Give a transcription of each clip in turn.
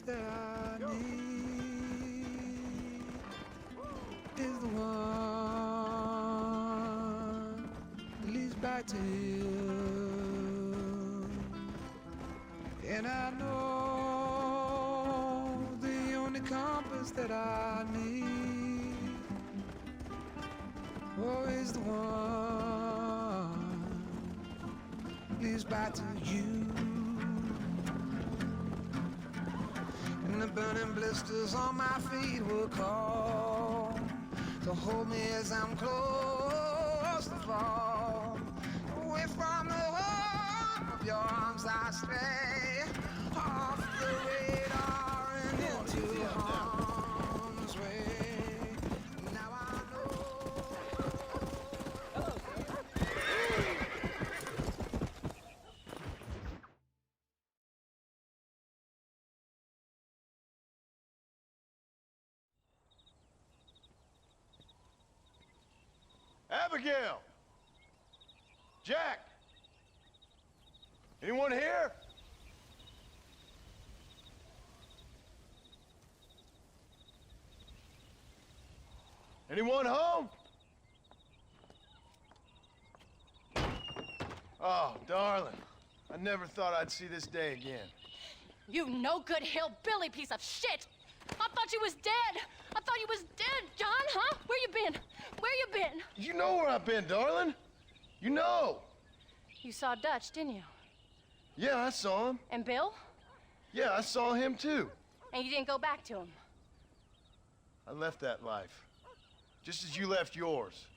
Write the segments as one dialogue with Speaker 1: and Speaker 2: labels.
Speaker 1: that I need is the one that leads back to you. And I know the only compass that I need, oh, is the one that leads back to you. And the burning blisters on my feet will call to hold me as I'm close to fall. Away from the warmth of your arms I stray, off the radar and into harm's way. Now I know.
Speaker 2: Abigail! Jack! Anyone here? Anyone home? Oh, darling. I never thought I'd see this day again.
Speaker 3: You no good hillbilly piece of shit! I thought you was dead! I thought you was dead, John, huh? Where you been? Where you been?
Speaker 2: You know where I've been, darling. You know.
Speaker 3: You saw Dutch, didn't you?
Speaker 2: Yeah, I saw him.
Speaker 3: And Bill?
Speaker 2: Yeah, I saw him too.
Speaker 3: And you didn't go back to him?
Speaker 2: I left that life. Just as you left yours.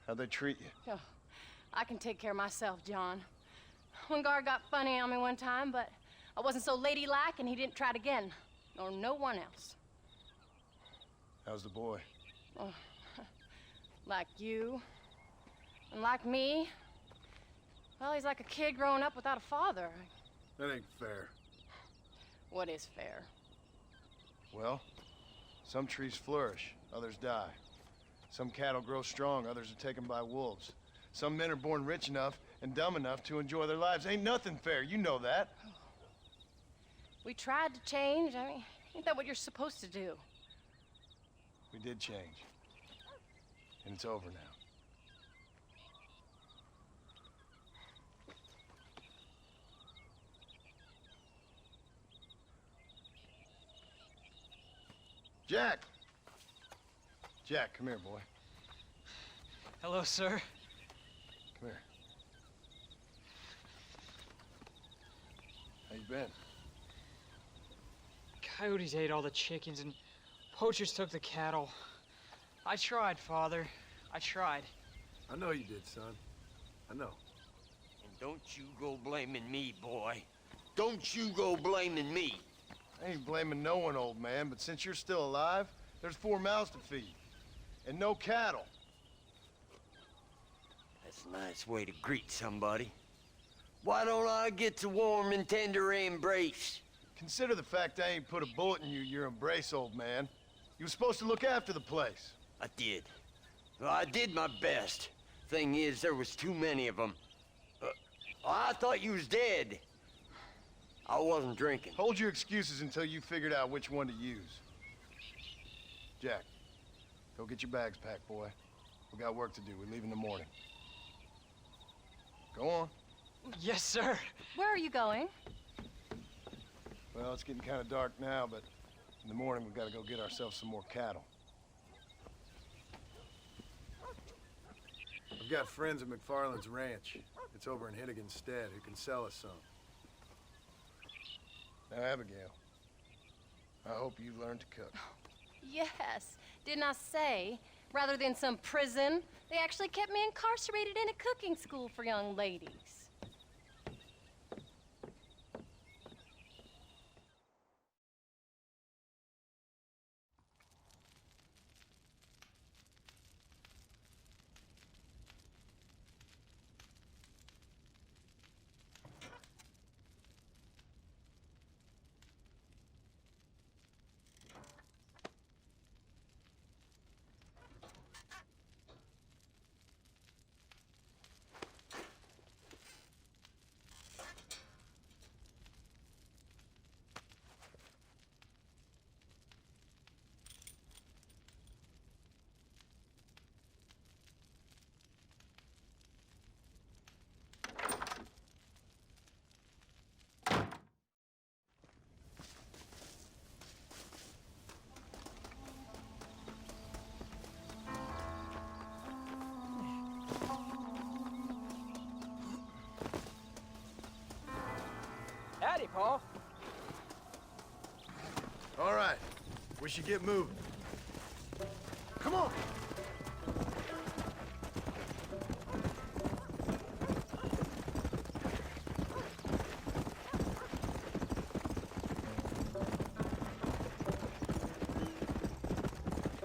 Speaker 2: How'd they treat you?
Speaker 3: Oh, I can take care of myself, John. One guard got funny on me one time, but I wasn't so ladylike and he didn't try it again. Nor no one else.
Speaker 2: How's the boy?
Speaker 3: Oh, like you. And like me. Well, he's like a kid growing up without a father.
Speaker 2: That ain't fair.
Speaker 3: What is fair?
Speaker 2: Well, some trees flourish, others die. Some cattle grow strong, others are taken by wolves. Some men are born rich enough and dumb enough to enjoy their lives. Ain't nothing fair, you know that.
Speaker 3: We tried to change. I mean, ain't that what you're supposed to do?
Speaker 2: We did change. And it's over now. Jack! Jack, come here, boy.
Speaker 4: Hello, sir.
Speaker 2: Come here. How you been?
Speaker 4: Coyotes ate all the chickens and poachers took the cattle. I tried, Father. I tried.
Speaker 2: I know you did, son. I know.
Speaker 5: And don't you go blaming me, boy. Don't you go blaming me.
Speaker 2: I ain't blaming no one, old man, but since you're still alive, there's 4 mouths to feed. And no cattle.
Speaker 5: That's a nice way to greet somebody. Why don't I get the warm and tender embrace?
Speaker 2: Consider the fact I ain't put a bullet in your embrace, old man. You were supposed to look after the place.
Speaker 5: I did. Well, I did my best. Thing is, there was too many of them. I thought you was dead. I wasn't drinking.
Speaker 2: Hold your excuses until you figured out which one to use. Jack, go get your bags packed, boy. We got work to do. We leave in the morning. Go on.
Speaker 4: Yes, sir.
Speaker 3: Where are you going?
Speaker 2: Well, it's getting kind of dark now, but in the morning we've got to go get ourselves some more cattle. I've got friends at McFarland's ranch. It's over in Hittigan's stead who can sell us some. Now, Abigail, I hope you learned to cook.
Speaker 3: Yes. Didn't I say, rather than some prison, they actually kept me incarcerated in a cooking school for young ladies.
Speaker 4: Howdy, Paul.
Speaker 2: All right, we should get moving. Come on.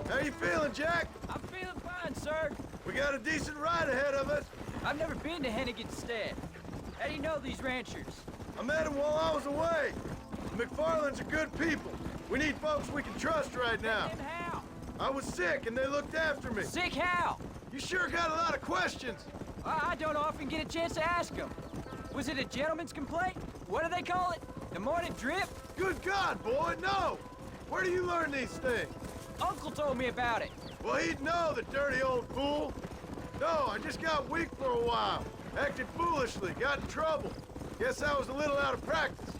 Speaker 2: How you feeling, Jack?
Speaker 4: I'm feeling fine, sir.
Speaker 2: We got a decent ride ahead of us.
Speaker 4: I've never been to Hennigan's Stead. How do you know these ranchers?
Speaker 2: I met them while I was away. The McFarlands are good people. We need folks we can trust right now.
Speaker 4: And how?
Speaker 2: I was sick and they looked after me.
Speaker 4: Sick how?
Speaker 2: You sure got a lot of questions.
Speaker 4: I don't often get a chance to ask them. Was it a gentleman's complaint? What do they call it? The morning drip?
Speaker 2: Good God, boy, no! Where do you learn these things?
Speaker 4: Uncle told me about it.
Speaker 2: Well, he'd know, the dirty old fool. No, I just got weak for a while. Acted foolishly, got in trouble. Guess I was a little out of practice.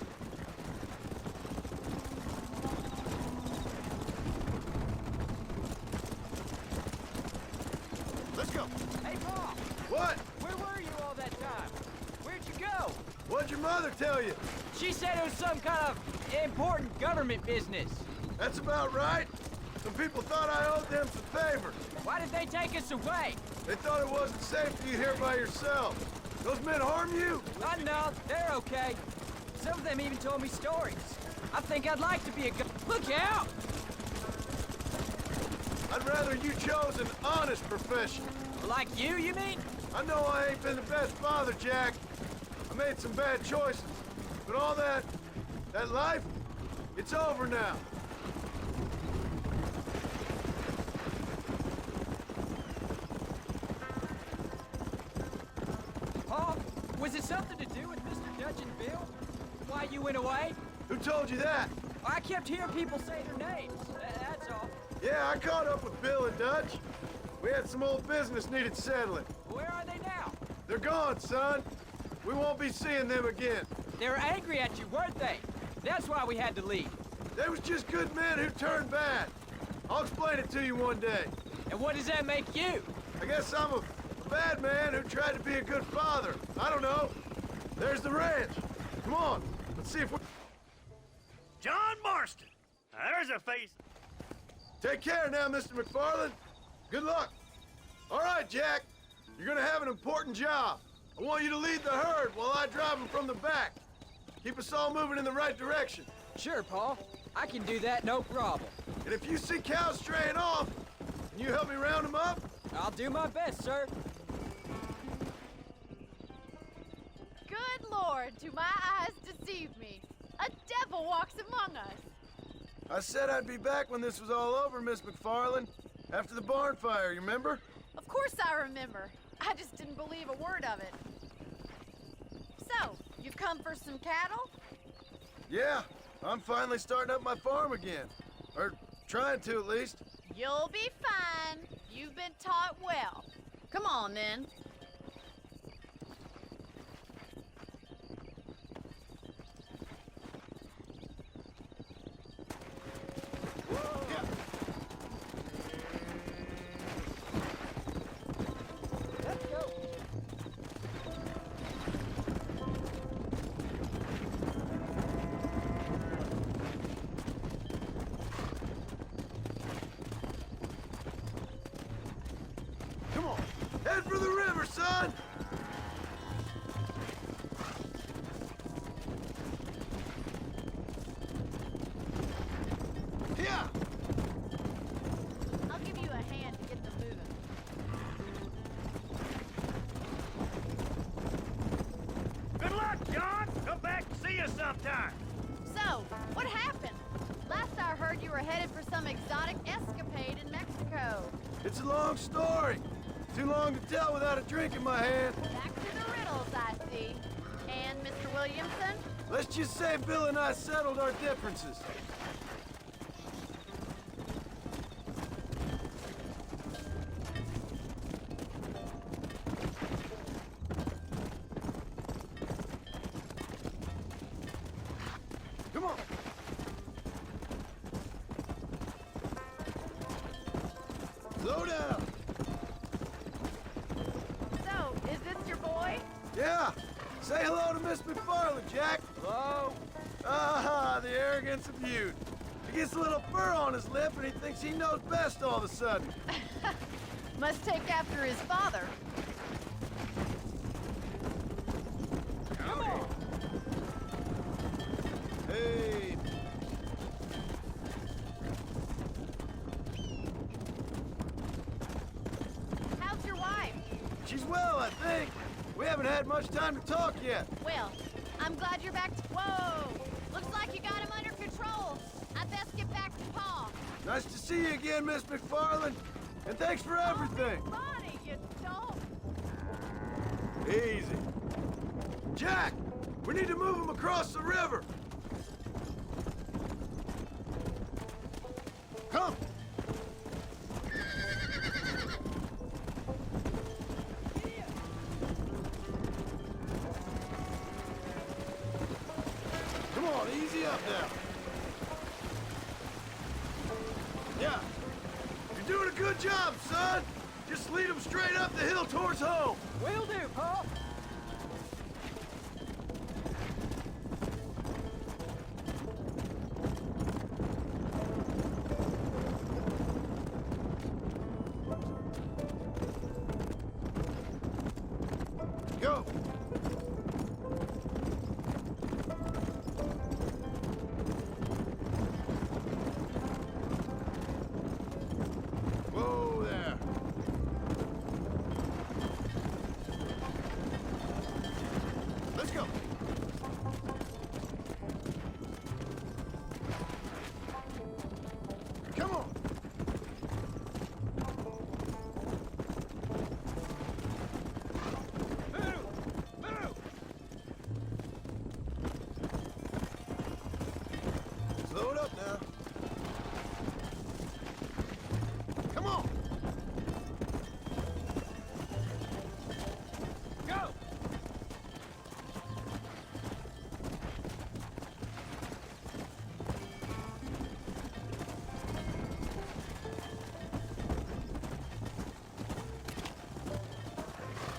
Speaker 2: Let's go.
Speaker 4: Hey, Paul,
Speaker 2: What?
Speaker 4: where were you all that time? Where'd you go?
Speaker 2: What'd your mother tell you?
Speaker 4: She said it was some kind of important government business.
Speaker 2: That's about right. Some people thought I owed them some favors.
Speaker 4: Why did they take us away?
Speaker 2: They thought it wasn't safe for you here by yourself. Those men harm you?
Speaker 4: No, they're okay. Some of them even told me stories. I think I'd like to be a Look out!
Speaker 2: I'd rather you chose an honest profession.
Speaker 4: Like you mean?
Speaker 2: I know I ain't been the best father, Jack. I made some bad choices. But all that life, it's over now.
Speaker 4: Paul, was it something to do with Mr. Dutch and Bill? Why you went away?
Speaker 2: Who told you that?
Speaker 4: I kept hearing people say their names. That's all.
Speaker 2: Yeah, I caught up with Bill and Dutch. We had some old business needed settling.
Speaker 4: Where are they now?
Speaker 2: They're gone, son. We won't be seeing them again.
Speaker 4: They were angry at you, weren't they? That's why we had to leave.
Speaker 2: They was just good men who turned bad. I'll explain it to you one day.
Speaker 4: And what does that make you?
Speaker 2: I guess I'm a bad man who tried to be a good father. I don't know. There's the ranch. Come on, let's see if we...
Speaker 6: John Marston. Now, there's a face.
Speaker 2: Take care now, Mr. McFarland. Good luck. All right, Jack. You're gonna have an important job. I want you to lead the herd while I drive them from the back. Keep us all moving in the right direction.
Speaker 4: Sure, Paul. I can do that, no problem.
Speaker 2: And if you see cows straying off, can you help me round them up?
Speaker 4: I'll do my best, sir.
Speaker 7: Good Lord, do my eyes deceive me? A devil walks among us.
Speaker 2: I said I'd be back when this was all over, Miss McFarland. After the barn fire, you remember?
Speaker 7: Of course I remember. I just didn't believe a word of it. So, you've come for some cattle?
Speaker 2: Yeah, I'm finally starting up my farm again. Or trying to, at least.
Speaker 7: You'll be fine. You've been taught well. Come on, then.
Speaker 4: Let's go.
Speaker 2: Come on, head for the river, son! Yeah!
Speaker 7: I'll give you a hand to get them moving.
Speaker 6: Good luck, John. Come back and see you sometime.
Speaker 7: So, what happened? Last I heard, you were headed for some exotic escapade in Mexico.
Speaker 2: It's a long story. Too long to tell without a drink in my hand.
Speaker 7: Back to the riddles, I see. And Mr. Williamson?
Speaker 2: Let's just say Bill and I settled our differences. Come on. Slow down.
Speaker 7: So, is this your boy?
Speaker 2: Yeah. Say hello to Miss McFarland, Jack.
Speaker 8: Hello?
Speaker 2: Ah, the arrogance of youth. He gets a little fur on his lip and he thinks he knows best all of a sudden.
Speaker 7: Must take after his father.
Speaker 8: Come on!
Speaker 2: Hey.
Speaker 7: How's your wife?
Speaker 2: She's well, I think. We haven't had much time to talk yet.
Speaker 7: Well, I'm glad you're back to... Whoa! Looks like you got him under control. I best get back to Pa.
Speaker 2: Nice to see you again, Miss McFarland. And thanks for everything.
Speaker 7: Funny, you don't.
Speaker 2: Easy. Jack, we need to move him across the river. Come. Come on, easy up now. Yeah. You're doing a good job, son. Just lead him straight up the hill towards home.
Speaker 8: Will do, Pa.
Speaker 2: Go. Whoa there. Let's go. Come on.
Speaker 8: Move! Move!
Speaker 2: Slow it up now. Come on.
Speaker 8: Go!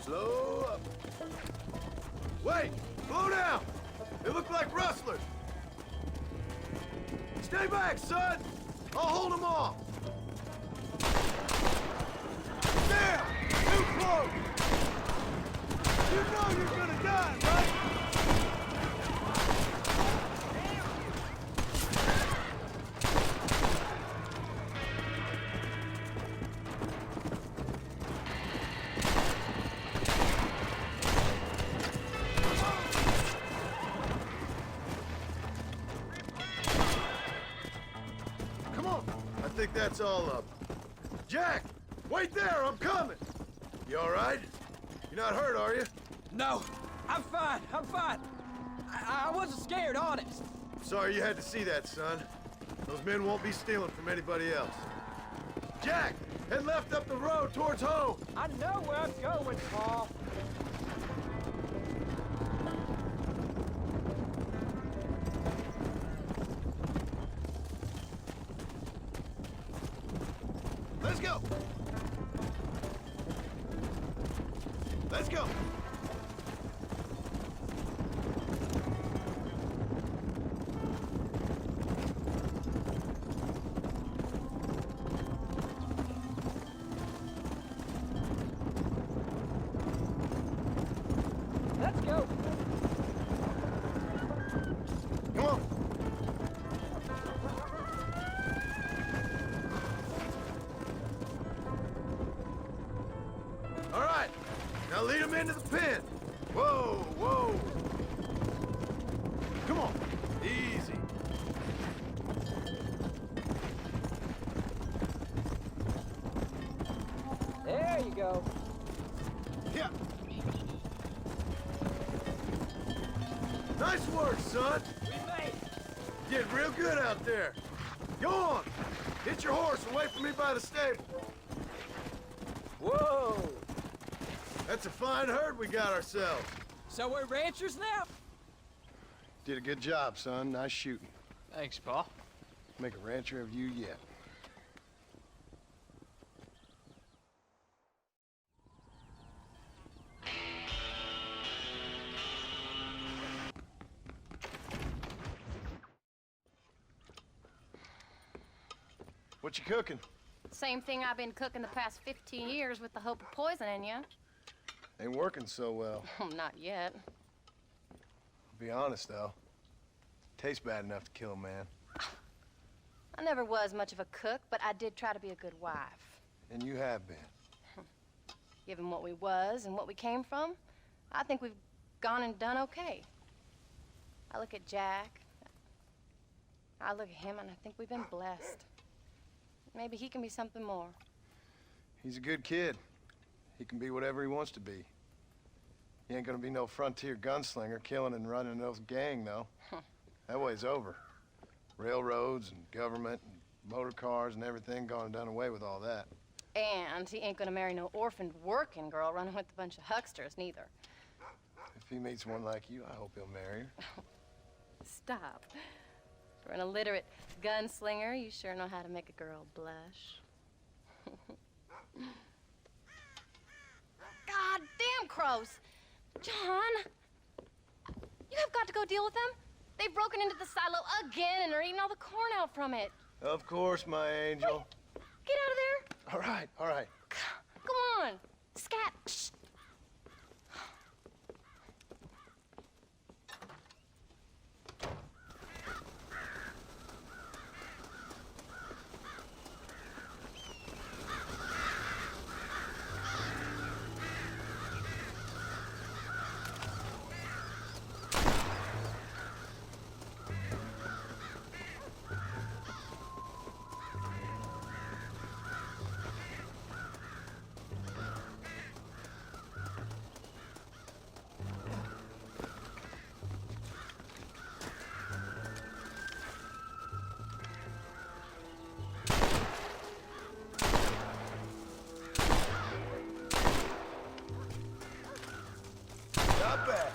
Speaker 2: Slow up. Wait! Slow down! They look like rustlers. Stay back, son! I'll hold them off. Damn! Too close! You know you're gonna die, right? Come on. I think that's all up. Jack! Wait there! I'm coming! You all right? You're not hurt, are you?
Speaker 8: No, I'm fine. I'm fine. I wasn't scared, honest.
Speaker 2: Sorry you had to see that, son. Those men won't be stealing from anybody else. Jack! Head left up the road towards home!
Speaker 8: I know where I'm going, Pa.
Speaker 2: Let's go! Let's go!
Speaker 8: Let's go.
Speaker 2: Come on! All right, now lead him into the pen. Whoa, whoa. Come on, easy.
Speaker 8: There you go.
Speaker 2: Yeah. Nice work, son.
Speaker 8: We made it.
Speaker 2: Getting real good out there. Go on. Hit your horse and wait for me by the stable.
Speaker 8: Whoa.
Speaker 2: That's a fine herd we got ourselves.
Speaker 8: So we're ranchers now?
Speaker 2: Did a good job, son. Nice shooting.
Speaker 4: Thanks, Pa.
Speaker 2: Make a rancher of you yet. What you cooking?
Speaker 3: Same thing I've been cooking the past 15 years with the hope of poisoning you.
Speaker 2: Ain't working so well.
Speaker 3: Not yet.
Speaker 2: Be honest, though. Tastes bad enough to kill a man.
Speaker 3: I never was much of a cook, but I did try to be a good wife.
Speaker 2: And you have been.
Speaker 3: Given what we was and what we came from, I think we've gone and done okay. I look at Jack. I look at him, and I think we've been blessed. Maybe he can be something more.
Speaker 2: He's a good kid. He can be whatever he wants to be. He ain't gonna be no frontier gunslinger killing and running those gang, though. That way's over. Railroads and government and motor cars and everything gone and done away with all that.
Speaker 3: And he ain't gonna marry no orphaned working girl running with a bunch of hucksters, neither.
Speaker 2: If he meets one like you, I hope he'll marry her.
Speaker 3: Stop. For an illiterate gunslinger, you sure know how to make a girl blush. God damn crows! John! You have got to go deal with them. They've broken into the silo again and are eating all the corn out from it.
Speaker 2: Of course, my angel.
Speaker 3: Wait, get out of there.
Speaker 2: All right, all right.
Speaker 3: Come on. Scat. Shh.
Speaker 2: Not bad.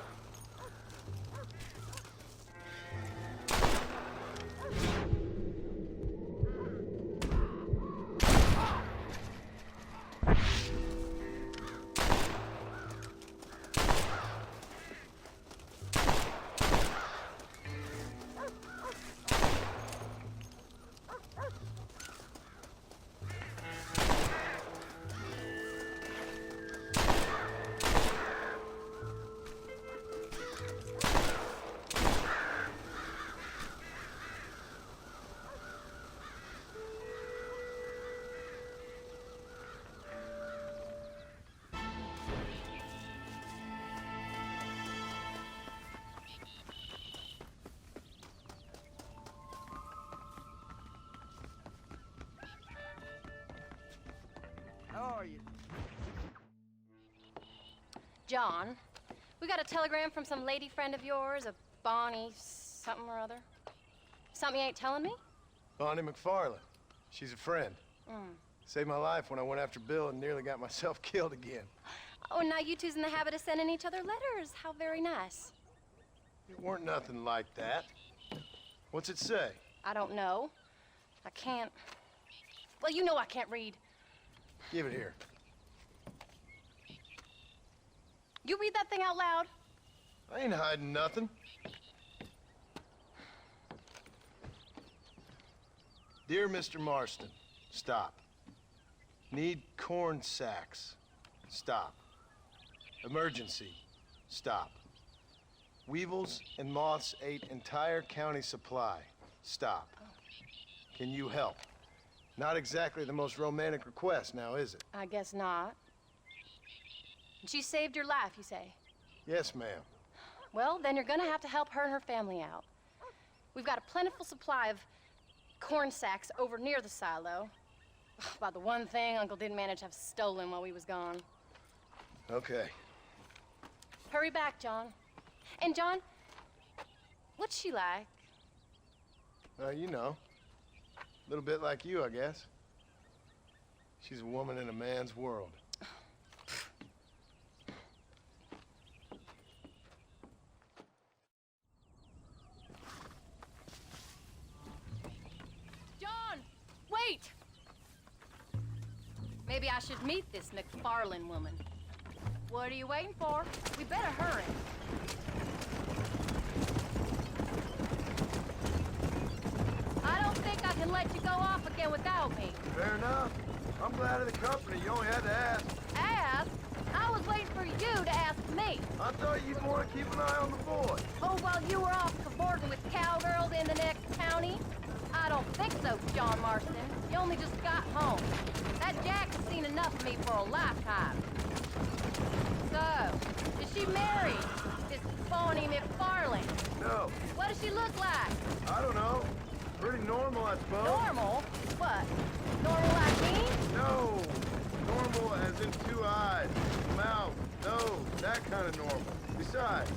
Speaker 8: How are you?
Speaker 3: John, we got a telegram from some lady friend of yours, a Bonnie something or other. Something you ain't telling me?
Speaker 2: Bonnie McFarland. She's a friend. Saved my life when I went after Bill and nearly got myself killed again.
Speaker 3: Oh, and now you two's in the habit of sending each other letters. How very nice.
Speaker 2: It weren't nothing like that. What's it say?
Speaker 3: I don't know. I can't. Well, you know I can't read.
Speaker 2: Give it here.
Speaker 3: You read that thing out loud?
Speaker 2: I ain't hiding nothing. Dear Mr. Marston, stop. Need corn sacks. Stop. Emergency. Stop. Weevils and moths ate entire county supply. Stop. Can you help? Not exactly the most romantic request, now is it?
Speaker 3: I guess not. She saved your life, you say?
Speaker 2: Yes, ma'am.
Speaker 3: Well, then you're gonna have to help her and her family out. We've got a plentiful supply of corn sacks over near the silo. About the one thing Uncle didn't manage to have stolen while we was gone.
Speaker 2: Okay.
Speaker 3: Hurry back, John. And John, what's she like?
Speaker 2: You know. A little bit like you, I guess. She's a woman in a man's world.
Speaker 3: John, wait! Maybe I should meet this McFarland woman. What are you waiting for? We better hurry. I don't think I and let you go off again without me.
Speaker 2: Fair enough. I'm glad of the company. You only had to ask.
Speaker 3: Ask? I was waiting for you to ask me.
Speaker 2: I thought you'd want to keep an eye on the boy.
Speaker 3: Oh, while you were off cavorting with cowgirls in the next county? I don't think so, John Marston. You only just got home. That Jack has seen enough of me for a lifetime. So, is she married? This phony McFarlane?
Speaker 2: No,
Speaker 3: What does she look like?
Speaker 2: I don't know. Pretty normal, I suppose.
Speaker 3: Normal? What? Normal like me?
Speaker 2: No. Normal as in 2 eyes, mouth, nose, that kind of normal. Besides,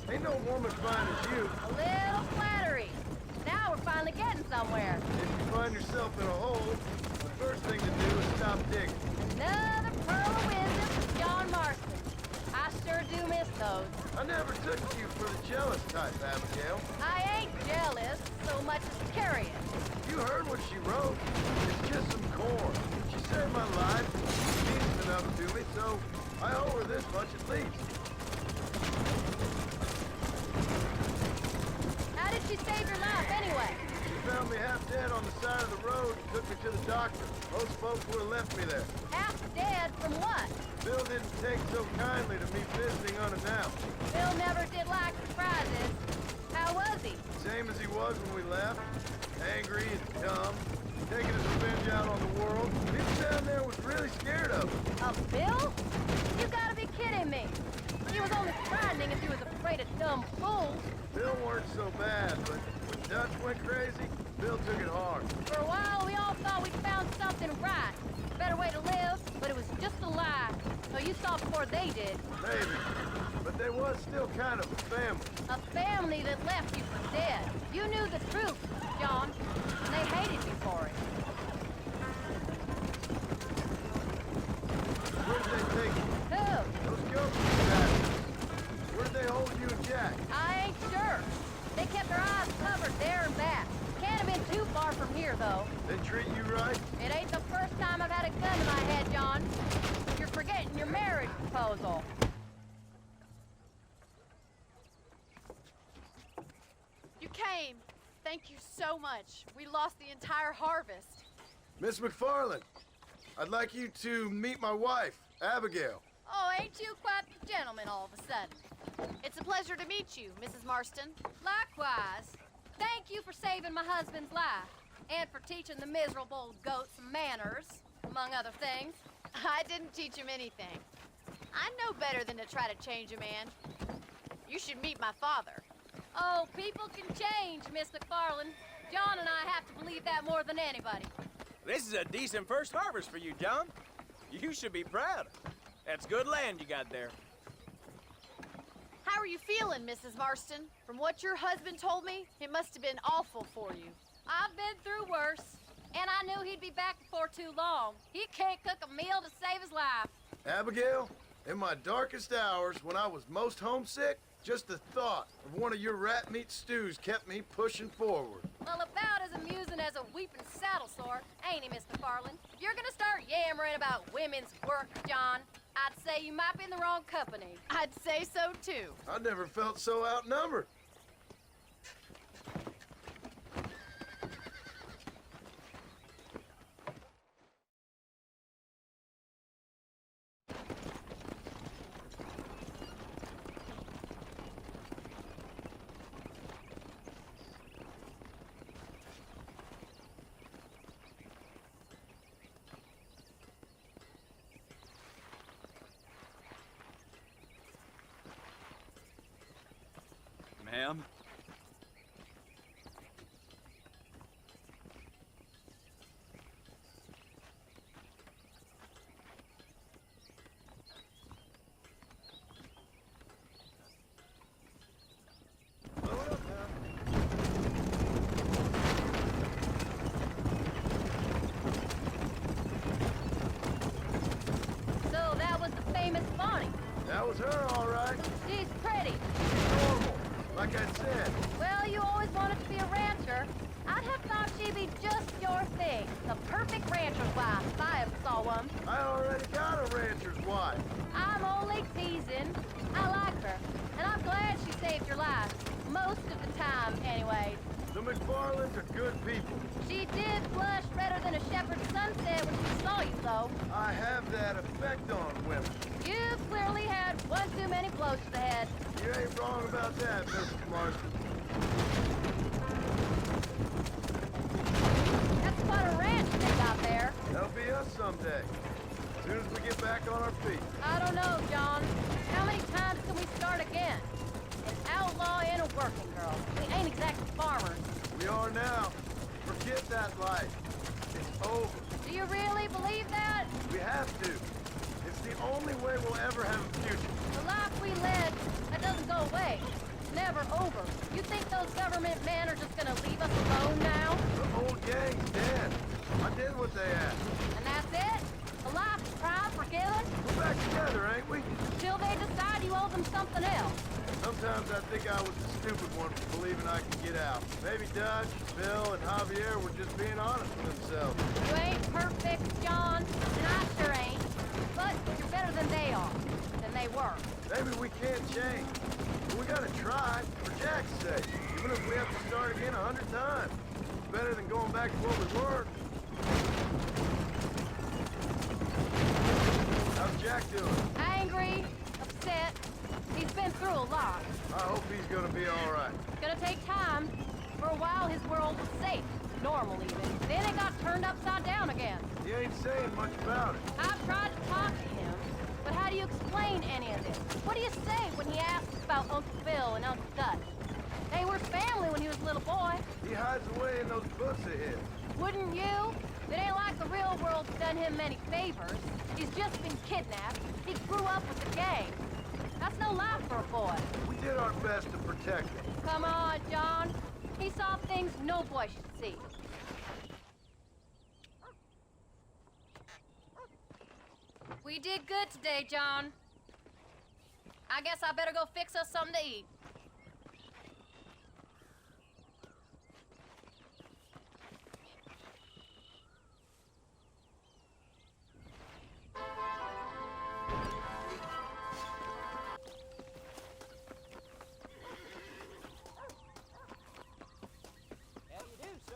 Speaker 2: ain't no woman fine as you.
Speaker 3: A little flattery. Now we're finally getting somewhere.
Speaker 2: If you find yourself in a hole, the first thing to do is stop digging.
Speaker 3: Another pearl of wisdom from John Marston. I sure do miss those.
Speaker 2: I never took you for the jealous type, Abigail.
Speaker 3: I ain't jealous so much as curious.
Speaker 2: You heard what she wrote. It's just some corn. She saved my life. She means enough to me, so I owe her this much at least.
Speaker 3: How did she save your life anyway?
Speaker 2: She found me half dead on the side of the road and took me to the doctor. Most folks would have left me there.
Speaker 3: Half dead from what?
Speaker 2: Bill didn't take so kindly to me visiting unannounced.
Speaker 3: Bill never did like surprises. How was he?
Speaker 2: Same as he was when we left. Angry and dumb. Taking his revenge out on the world. People down there was really scared of him.
Speaker 3: Of Bill? You gotta be kidding me. He was only frightening if he was afraid of dumb fools.
Speaker 2: Bill weren't so bad, but when Dutch went crazy, Bill took it hard.
Speaker 3: For a while, we all thought we'd found something right. A better way to live, but it was just a lie. So you saw before they did.
Speaker 2: Maybe. But there was still kind of a family.
Speaker 3: A family that left you for dead. You knew the truth, John, and they hated you for it.
Speaker 2: Where did they take you?
Speaker 3: Who?
Speaker 2: Those ghost bastards. Where did they hold you and Jack?
Speaker 3: I ain't sure. They kept their eyes covered there and back. Can't have been too far from here, though.
Speaker 2: They treat you right?
Speaker 3: It ain't the first time I've had a gun to my head, John. You're forgetting your marriage proposal.
Speaker 7: You came. Thank you so much. We lost the entire harvest.
Speaker 2: Miss McFarland, I'd like you to meet my wife, Abigail.
Speaker 7: Oh, ain't you quite the gentleman all of a sudden? It's a pleasure to meet you, Mrs. Marston.
Speaker 3: Likewise. Thank you for saving my husband's life. And for teaching the miserable goat some manners, among other things.
Speaker 7: I didn't teach him anything. I know better than to try to change a man. You should meet my father.
Speaker 3: Oh, people can change, Miss McFarland. John and I have to believe that more than anybody.
Speaker 8: This is a decent first harvest for you, John. You should be proud. That's good land you got there.
Speaker 7: How are you feeling, Mrs. Marston? From what your husband told me, it must have been awful for you.
Speaker 3: I've been through worse, and I knew he'd be back before too long. He can't cook a meal to save his life.
Speaker 2: Abigail, in my darkest hours, when I was most homesick, just the thought of one of your rat meat stews kept me pushing forward.
Speaker 3: Well, about as amusing as a weeping saddle sore, ain't he, Miss McFarland? If you're gonna start yammering about women's work, John, I'd say you might be in the wrong company.
Speaker 7: I'd say so, too.
Speaker 2: I never felt so outnumbered.
Speaker 8: Ma'am?
Speaker 3: So that was the famous Bonnie.
Speaker 2: That was her, all right.
Speaker 3: She's pretty.
Speaker 2: Normal, like I said.
Speaker 3: Well, you always wanted to be a rancher. I'd have thought she'd be just your thing. The perfect rancher's wife, if I ever saw one.
Speaker 2: I already got a rancher's wife.
Speaker 3: I'm only teasing. I like her, and I'm glad she saved your life. Most of the time, anyway.
Speaker 2: The McFarlands are good people.
Speaker 3: She did blush redder than a shepherd's sunset when she saw you, though.
Speaker 2: I have that effect on women.
Speaker 3: You clearly had one too many blows to the head.
Speaker 2: You ain't wrong about that, Mrs. Marston.
Speaker 3: That's quite a ranch they got there.
Speaker 2: That'll be us someday. As soon as we get back on our feet.
Speaker 3: I don't know, John. How many times can we start again? An outlaw and a working girl. We ain't exactly farmers.
Speaker 2: We are now. Forget that life. It's over.
Speaker 3: Do you really believe that?
Speaker 2: We have to. It's the only way we'll ever have a future.
Speaker 3: The life we led, that doesn't go away. It's never over. You think those government men are just gonna leave us alone now?
Speaker 2: The old gang's dead. I did what they asked.
Speaker 3: And that's it? A life of crime forgiven?
Speaker 2: We're back together, ain't we?
Speaker 3: Till they decide you owe them something else.
Speaker 2: Sometimes I think I was the stupid one for believing I could get out. Maybe Dutch, Bill, and Javier were just being honest with themselves.
Speaker 3: You ain't perfect, John, and I sure ain't. But you're better than they are. Than they were.
Speaker 2: Maybe we can't change. But we gotta try, for Jack's sake. Even if we have to start again 100 times. It's better than going back to what we were. How's Jack doing?
Speaker 3: Angry, upset. He's been through a lot.
Speaker 2: I hope he's gonna be all right.
Speaker 3: It's gonna take time. For a while, his world was safe. Normal, even. Then it got turned upside down again.
Speaker 2: He ain't saying much about it.
Speaker 3: I've tried to talk to him, but how do you explain any of this? What do you say when he asks about Uncle Bill and Uncle Dutch? They were family when he was a little boy.
Speaker 2: He hides away in those books of his.
Speaker 3: Wouldn't you? It ain't like the real world's done him many favors. He's just been kidnapped. He grew up with the gang. That's no life for a boy.
Speaker 2: We did our best to protect him.
Speaker 3: Come on, John. He saw things no boy should see. We did good today, John. I guess I better go fix us something to eat.
Speaker 8: How do you do, sir?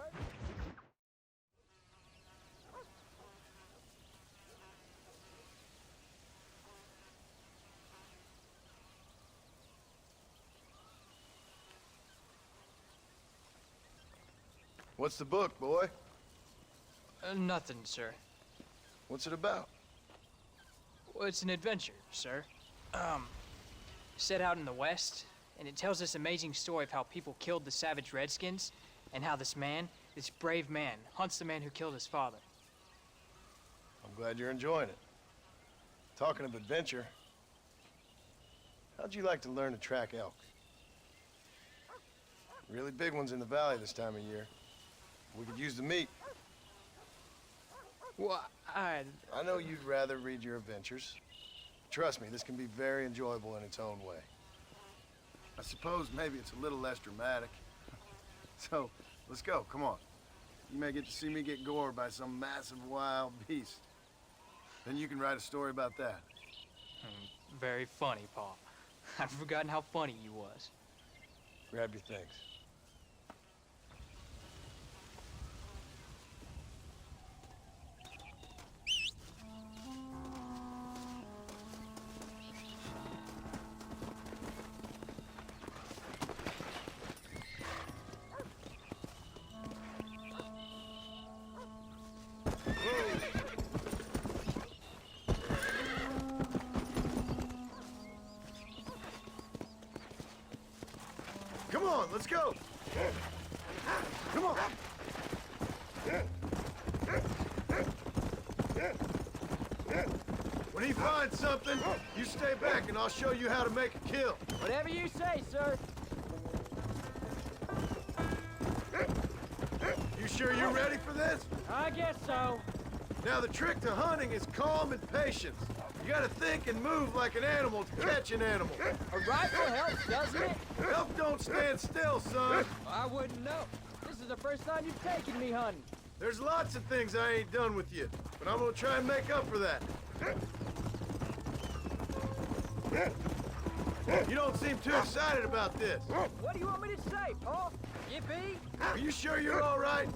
Speaker 2: What's the book, boy?
Speaker 4: Nothing, sir.
Speaker 2: What's it about?
Speaker 4: Well, it's an adventure, sir. Set out in the West, and it tells this amazing story of how people killed the savage Redskins, and how this man, this brave man, hunts the man who killed his father.
Speaker 2: I'm glad you're enjoying it. Talking of adventure, how'd you like to learn to track elk? Really big ones in the valley this time of year. We could use the meat.
Speaker 4: Well,
Speaker 2: I know you'd rather read your adventures. Trust me, this can be very enjoyable in its own way. I suppose maybe it's a little less dramatic. So, let's go, come on. You may get to see me get gored by some massive wild beast. Then you can write a story about that.
Speaker 4: Very funny, Paul. I've forgotten how funny you was.
Speaker 2: Grab your things. Come on, let's go. Come on. When he finds something, you stay back and I'll show you how to make a kill.
Speaker 8: Whatever you say, sir.
Speaker 2: You sure you're ready for this?
Speaker 8: I guess so.
Speaker 2: Now, the trick to hunting is calm and patience. You gotta think and move like an animal to catch an animal.
Speaker 8: A rifle helps, doesn't it?
Speaker 2: Elk don't stand still, son.
Speaker 8: I wouldn't know. This is the first time you've taken me hunting.
Speaker 2: There's lots of things I ain't done with you, but I'm gonna try and make up for that. You don't seem too excited about this.
Speaker 4: What do you want me to say, Paul? Yippee?
Speaker 2: Are you sure you're all right?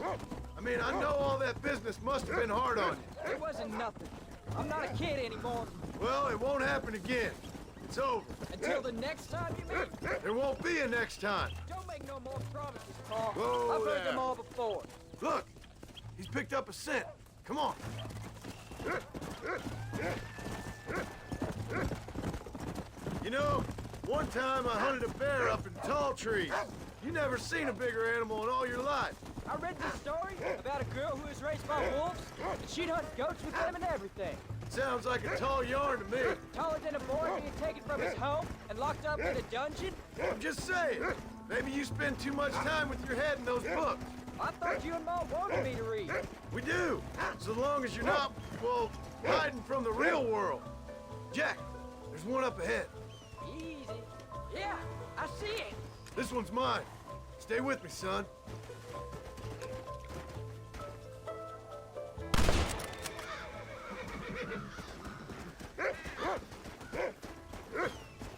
Speaker 2: I mean, I know all that business must have been hard on you.
Speaker 4: It wasn't nothing. I'm not a kid anymore.
Speaker 2: Well, it won't happen again. It's over.
Speaker 4: Until the next time you meet.
Speaker 2: There won't be a next time.
Speaker 4: Don't make no more promises, Paul.
Speaker 2: Whoa
Speaker 4: I've heard
Speaker 2: there.
Speaker 4: them all before.
Speaker 2: Look, he's picked up a scent. Come on. You know, one time I hunted a bear up in tall trees. You never seen a bigger animal in all your life.
Speaker 4: I read this story about a girl who was raised by wolves, and she'd hunt goats with them and everything.
Speaker 2: Sounds like a tall yarn to me.
Speaker 4: Taller than a boy being taken from his home and locked up in a dungeon.
Speaker 2: I'm just saying. Maybe you spend too much time with your head in those books.
Speaker 4: I thought you and Mom wanted me to read.
Speaker 2: We do, so long as you're not, well, hiding from the real world. Jack, there's one up ahead.
Speaker 4: Easy. Yeah, I see it.
Speaker 2: This one's mine. Stay with me, son.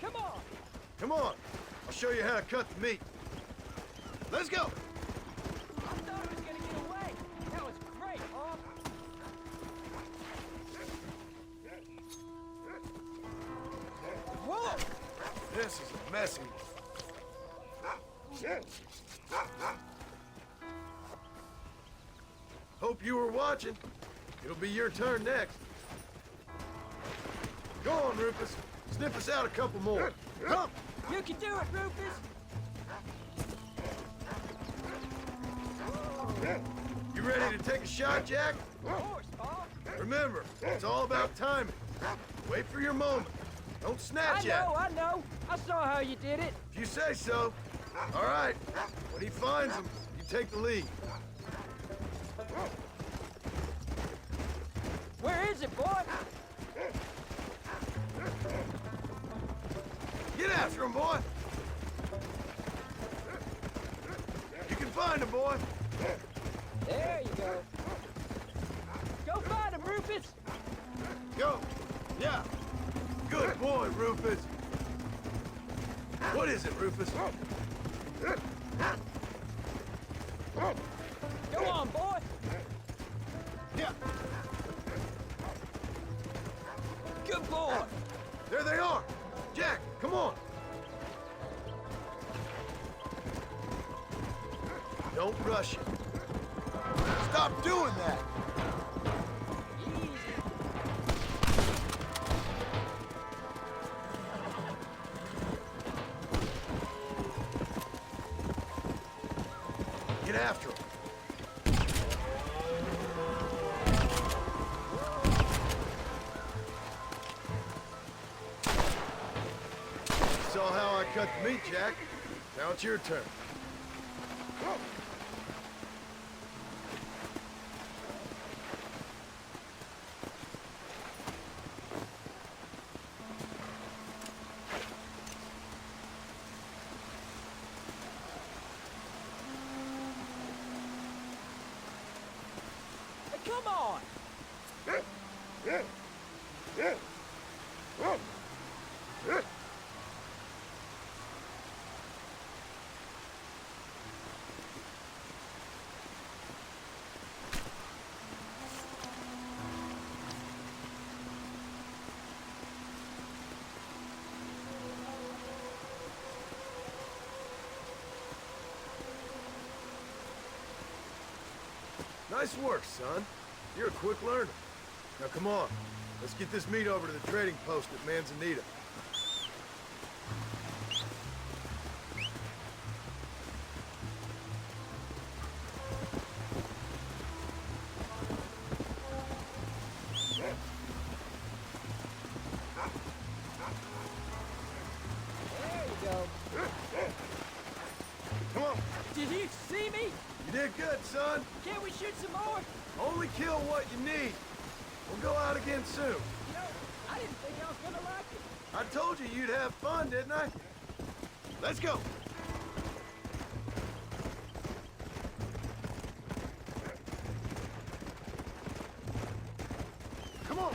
Speaker 4: Come on.
Speaker 2: Come on. I'll show you how to cut the meat. Let's go.
Speaker 4: I thought it was gonna get away. That was great, Paul. Whoa!
Speaker 2: This is a messy one. Hope you were watching. It'll be your turn next. Go on, Rufus. Sniff us out a couple more. Come!
Speaker 4: You can do it, Rufus.
Speaker 2: You ready to take a shot, Jack?
Speaker 4: Of course, Paul.
Speaker 2: Remember, it's all about timing. Wait for your moment. Don't
Speaker 4: I
Speaker 2: snatch at it.
Speaker 4: know, I know. I saw how you did it.
Speaker 2: If you say so. All right. When he finds him, you take the lead.
Speaker 4: Where is it, boy?
Speaker 2: Get after him, boy. You can find him, boy.
Speaker 4: There you go. Go find him, Rufus.
Speaker 2: Go. Yeah. Good boy, Rufus. What is it, Rufus?
Speaker 4: Go on, boy.
Speaker 2: Yeah.
Speaker 4: Good boy.
Speaker 2: There they are. Jack, come on. Don't rush it. Stop doing that.
Speaker 4: Easy.
Speaker 2: Get after him. Saw how I cut the meat, Jack. Now it's your turn.
Speaker 4: Hey, come on.
Speaker 2: Nice work, son. You're a quick learner. Now come on. Let's get this meat over to the trading post at Manzanita.
Speaker 4: There you go.
Speaker 2: Come on.
Speaker 4: Did you see me?
Speaker 2: You did good, son.
Speaker 4: Can't we shoot some more?
Speaker 2: Only kill what you need. We'll go out again soon.
Speaker 4: You know, I didn't think I was gonna like it.
Speaker 2: I told you you'd have fun, didn't I? Let's go. Come on.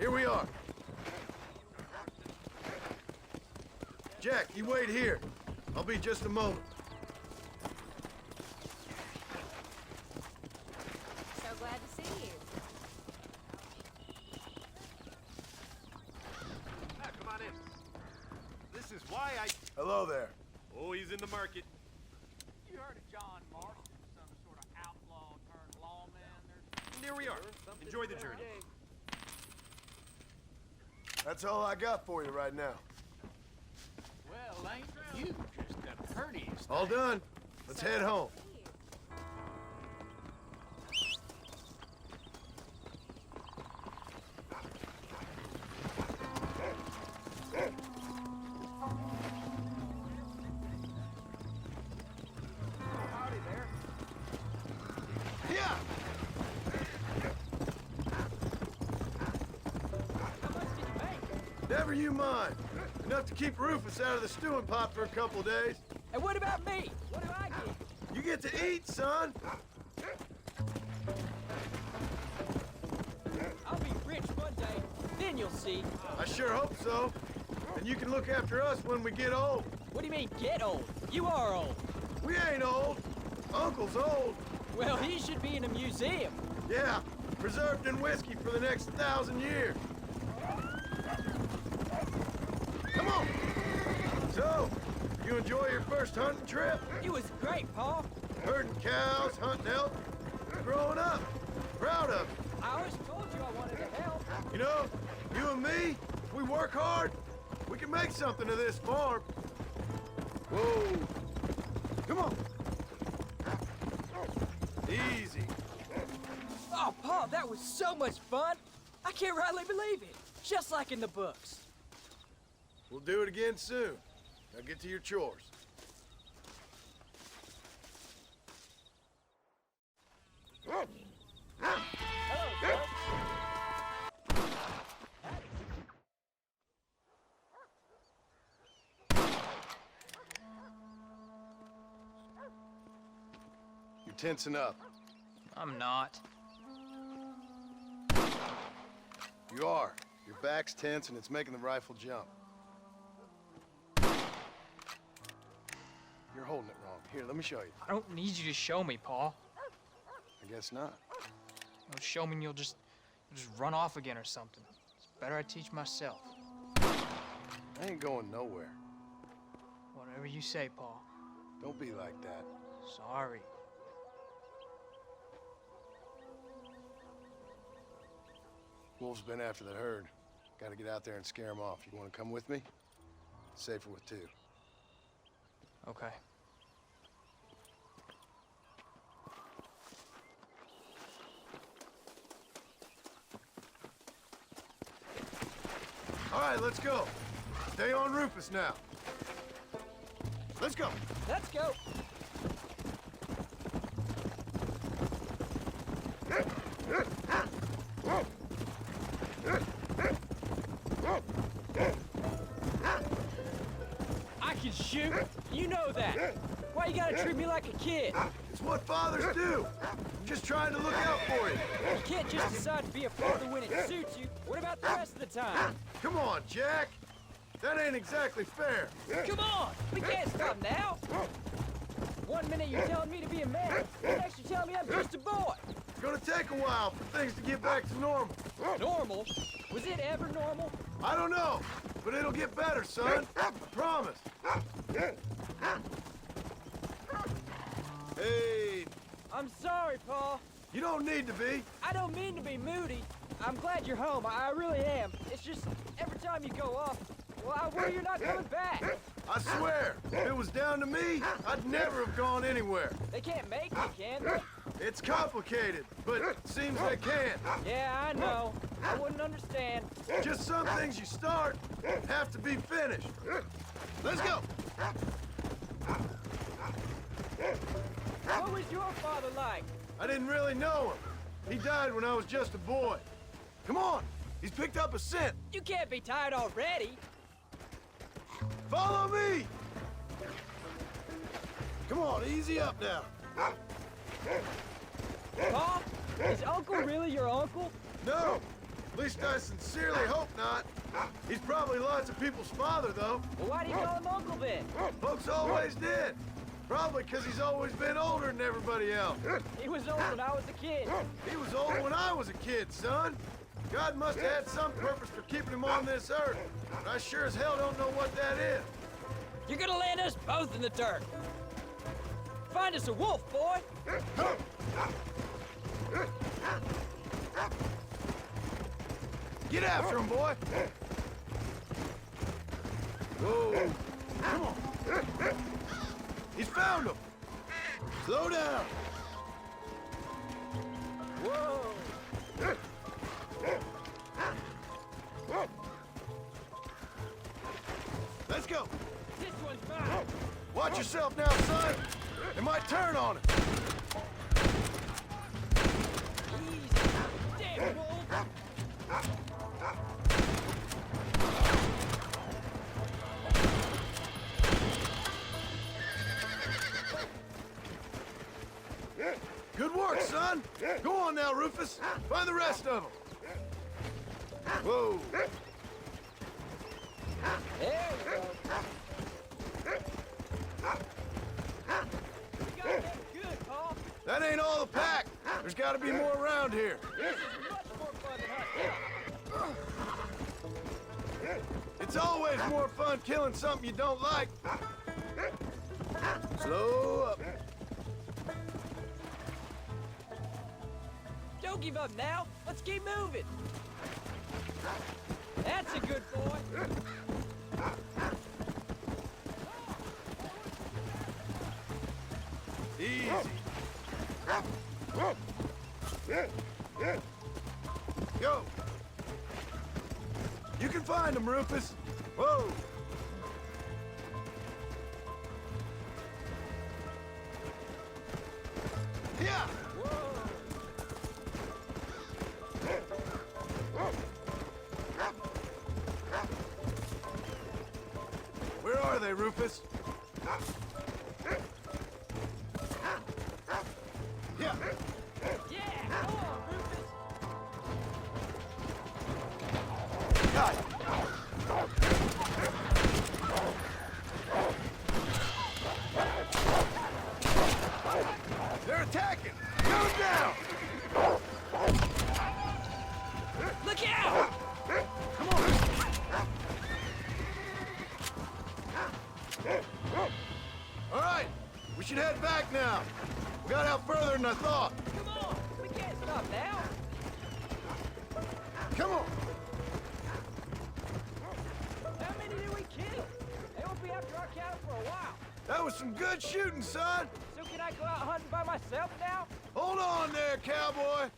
Speaker 2: Here we are. Jack, you wait here. I'll be just a moment.
Speaker 7: So glad to see you.
Speaker 6: Come on in. This is why I...
Speaker 2: Hello there.
Speaker 6: Oh, he's in the market.
Speaker 4: You heard of John Marston, some sort of outlaw turned lawman?
Speaker 6: And here we are. Enjoy the journey.
Speaker 2: That's all I got for you right now.
Speaker 9: Well, ain't you just the prettiest?
Speaker 2: All done. Let's head home.
Speaker 8: Howdy there.
Speaker 2: Yeah!
Speaker 4: How much did you make?
Speaker 2: Never you mind. Enough to keep Rufus out of the stewing pot for a couple days.
Speaker 4: And what about me? What do I get?
Speaker 2: You get to eat, son.
Speaker 4: I'll be rich one day. Then you'll see.
Speaker 2: I sure hope so. And you can look after us when we get old.
Speaker 4: What do you mean, get old? You are old.
Speaker 2: We ain't old. Uncle's old.
Speaker 4: Well, he should be in a museum.
Speaker 2: Yeah, preserved in whiskey for the next 1,000 years. Come on! So, you enjoy your first hunting trip?
Speaker 4: It was great, Pa.
Speaker 2: Herding cows, hunting elk, growing up. Proud of you.
Speaker 4: I always told you I wanted to help.
Speaker 2: You know, you and me, if we work hard, we can make something of this farm. Whoa. Come on. Easy.
Speaker 4: Oh, Pa, that was so much fun. I can't rightly believe it. Just like in the books.
Speaker 2: We'll do it again soon. Now get to your chores. You're tensing up.
Speaker 4: I'm not.
Speaker 2: You are. Your back's tense and it's making the rifle jump. You're holding it wrong. Here, let me show you.
Speaker 4: I don't need you to show me, Pa.
Speaker 2: I guess not.
Speaker 4: You'll show me and you'll just run off again or something. It's better I teach myself.
Speaker 2: I ain't going nowhere.
Speaker 4: Whatever you say, Pa.
Speaker 2: Don't be like that.
Speaker 4: Sorry.
Speaker 2: Wolves been after the herd. Gotta get out there and scare them off. You wanna come with me? Safer with two.
Speaker 4: Okay.
Speaker 2: All right, let's go. Stay on Rufus now. Let's go.
Speaker 4: Let's go. I can shoot. You know that. Why you gotta treat me like a kid?
Speaker 2: It's what fathers do. I'm just trying to look out for you.
Speaker 4: You can't just decide to be a father when it suits you. What about the rest of the time?
Speaker 2: Come on, Jack. That ain't exactly fair.
Speaker 4: Come on! We can't stop now! 1 minute you're telling me to be a man, the next you're telling me I'm just a boy!
Speaker 2: It's gonna take a while for things to get back to normal.
Speaker 4: Normal? Was it ever normal?
Speaker 2: I don't know, but it'll get better, son. I promise. Hey,
Speaker 4: I'm sorry, Pa.
Speaker 2: you don't need to be.
Speaker 4: I don't mean to be moody. I'm glad you're home. I really am. It's just, every time you go off, well, I worry you're not coming back.
Speaker 2: I swear, if it was down to me, I'd never have gone anywhere.
Speaker 4: They can't make me, can they?
Speaker 2: It's complicated, but it seems they can.
Speaker 4: Yeah, I know. I wouldn't understand.
Speaker 2: Just some things you start have to be finished. Let's go.
Speaker 4: What was your father like?
Speaker 2: I didn't really know him. He died when I was just a boy. Come on, he's picked up a scent.
Speaker 4: You can't be tired already.
Speaker 2: Follow me! Come on, easy up now.
Speaker 4: Pa, is Uncle really your uncle?
Speaker 2: No, At least I sincerely hope not. He's probably lots of people's father, though.
Speaker 4: Well, why do you call him Uncle then?
Speaker 2: Folks always did. Probably because he's always been older than everybody else.
Speaker 4: He was old when I was a kid.
Speaker 2: He was old when I was a kid, son. God must have had some purpose for keeping him on this earth. But I sure as hell don't know what that is.
Speaker 4: You're gonna land us both in the dirt. Find us a wolf, boy.
Speaker 2: Get after him, boy. Whoa. Come on. He's found him. Slow down.
Speaker 4: Whoa.
Speaker 2: Let's go.
Speaker 4: This one's mine.
Speaker 2: Watch yourself now, son. It might turn on him.
Speaker 4: Easy. Damn wolf.
Speaker 2: Good work, son. Go on now, Rufus. Find the rest of them. Whoa.
Speaker 4: There we go. You got that good, Paul.
Speaker 2: That ain't all the pack. There's got to be more around here.
Speaker 4: This is much more fun than hunting.
Speaker 2: It's always more fun killing something you don't like. Slow up.
Speaker 4: Don't give up now. Let's keep moving. That's a good boy.
Speaker 2: Easy. Go. You can find him, Rufus. Whoa. Yeah. Where are they, Rufus? Yeah.
Speaker 4: Yeah, come on, Rufus.
Speaker 2: Got it. They're attacking. Gun them down.
Speaker 4: Look out!
Speaker 2: Come on. All right, we should head back now. We got out further than I thought.
Speaker 4: Come on, we can't stop now.
Speaker 2: Come on.
Speaker 4: How many did we kill? They won't be after our cattle for a while.
Speaker 2: That was some good shooting, son.
Speaker 4: So can I go out hunting by myself now?
Speaker 2: Hold on there, cowboy.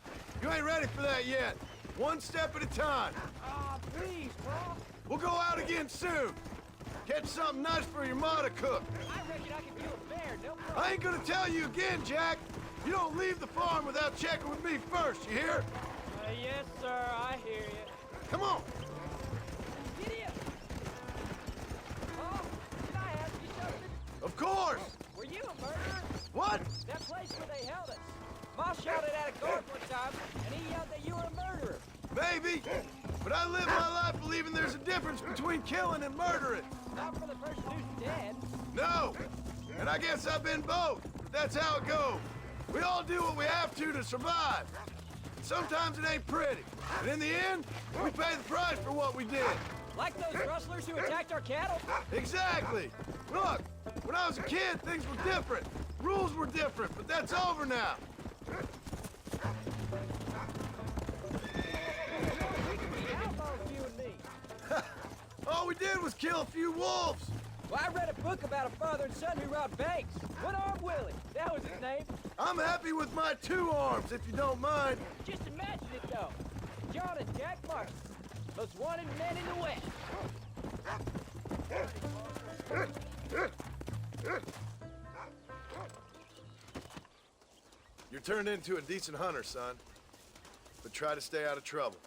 Speaker 2: You ain't ready for that yet. One step at a time.
Speaker 4: Ah, please, Paul.
Speaker 2: We'll go out again soon. Catch something nice for your ma to cook.
Speaker 4: I reckon I can kill a bear, no problem.
Speaker 2: I ain't gonna tell you again, Jack. You don't leave the farm without checking with me first, you hear?
Speaker 4: Yes, sir, I hear you.
Speaker 2: Come on.
Speaker 4: Get in. Paul, can I ask you something?
Speaker 2: Of course.
Speaker 4: Were you a murderer?
Speaker 2: What?
Speaker 4: That place where they held us. Ma shouted at a guard one time, and he yelled that you were a murderer.
Speaker 2: Maybe. But I live my life believing there's a difference between killing and murdering.
Speaker 4: Not for the person who's dead.
Speaker 2: No. And I guess I've been both. But that's how it goes. We all do what we have to survive. And sometimes it ain't pretty. And in the end, we pay the price for what we did.
Speaker 4: Like those rustlers who attacked our cattle?
Speaker 2: Exactly. Look, when I was a kid, things were different. Rules were different, but that's over now.
Speaker 4: Outlaws, you and me.
Speaker 2: All we did was kill a few wolves.
Speaker 4: Well, I read a book about a father and son who robbed banks. One-Armed Willie, that was his name.
Speaker 2: I'm happy with my 2 arms, if you don't mind.
Speaker 4: Just imagine it, though. John and Jack Martin, most wanted men in the West.
Speaker 2: You're turned into a decent hunter, son. But try to stay out of trouble.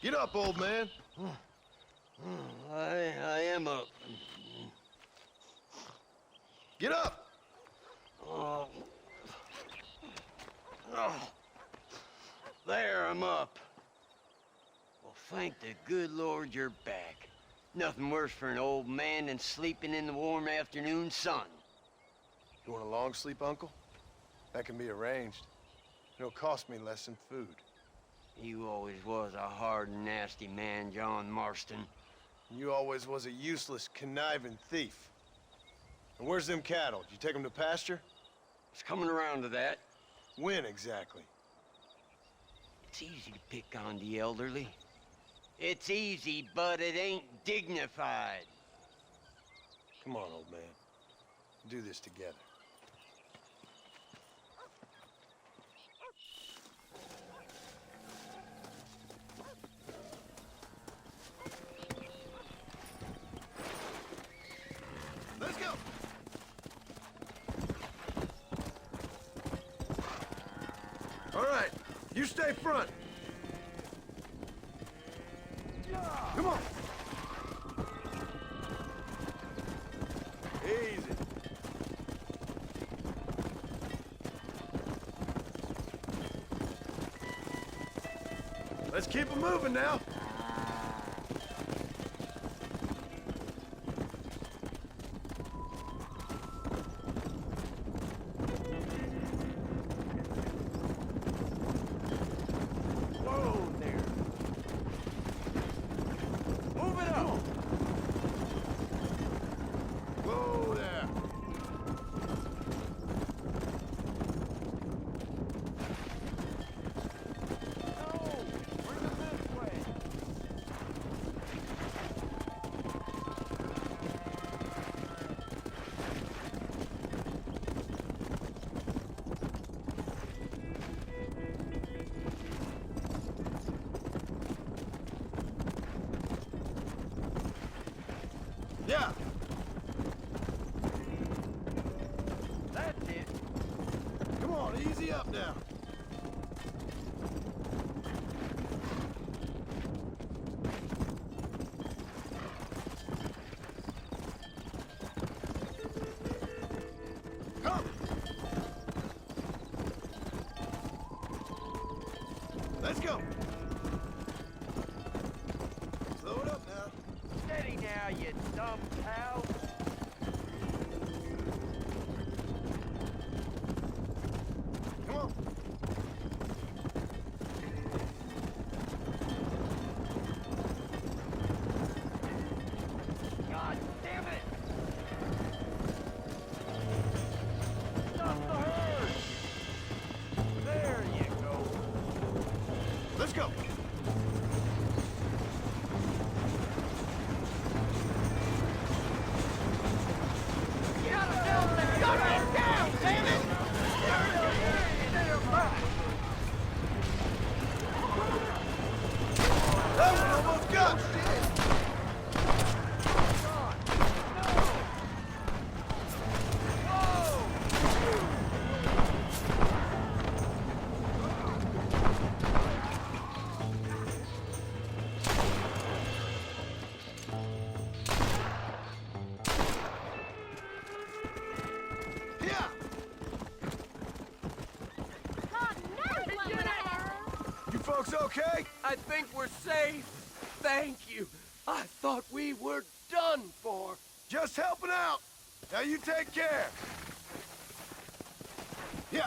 Speaker 2: Get up, old man.
Speaker 5: I am up.
Speaker 2: Get up!
Speaker 5: Oh. Oh. There, I'm up. Well, thank the good Lord you're back. Nothing worse for an old man than sleeping in the warm afternoon sun.
Speaker 2: You want a long sleep, Uncle? That can be arranged. It'll cost me less than food.
Speaker 5: You always was a hard and nasty man, John Marston.
Speaker 2: You always was a useless, conniving thief. And where's them cattle? Did you take them to pasture?
Speaker 5: It's coming around to that.
Speaker 2: When exactly?
Speaker 5: It's easy to pick on the elderly. It's easy, but it ain't dignified.
Speaker 2: Come on, old man. Do this together. Let's go! All right, you stay front. Come on. Easy. Let's keep it moving now.
Speaker 6: Whoa there. Move it up.
Speaker 2: Whoa there.
Speaker 6: No, bring it this way.
Speaker 2: Yeah.
Speaker 6: That's it.
Speaker 2: Come on, easy up now. Come. Let's go. Slow it up now.
Speaker 6: Steady now, you dumb cow.
Speaker 2: Come on.
Speaker 6: God damn it! Stop the herd! There you go.
Speaker 2: Let's go. That one almost got me. Yeah. You folks okay?
Speaker 8: I think we're safe. Thank you. I thought we were done for.
Speaker 2: Just helping out. Now you take care. Yeah.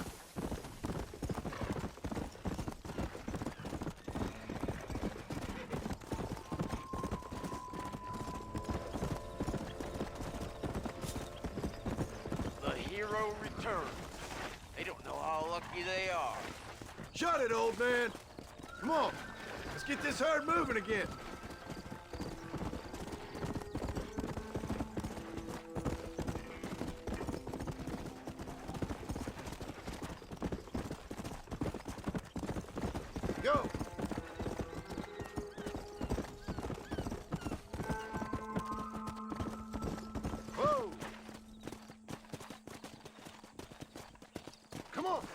Speaker 5: The hero returns. They don't know how lucky they are.
Speaker 2: Shut it, old man. Come on. Let's get this herd moving again. Go. Whoa. Come on.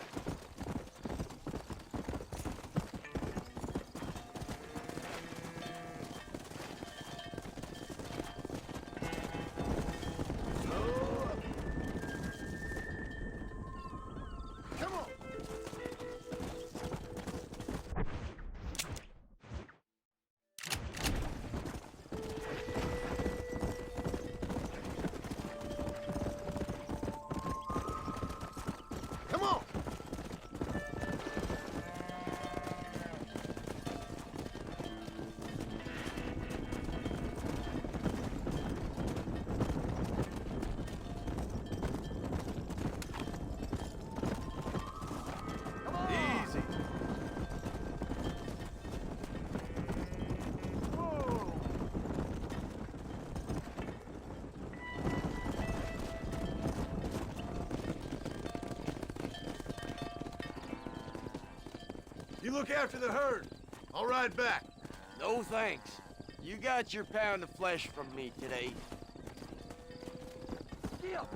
Speaker 2: You look after the herd. I'll ride back.
Speaker 5: No thanks. You got your pound of flesh from me today.
Speaker 6: Still,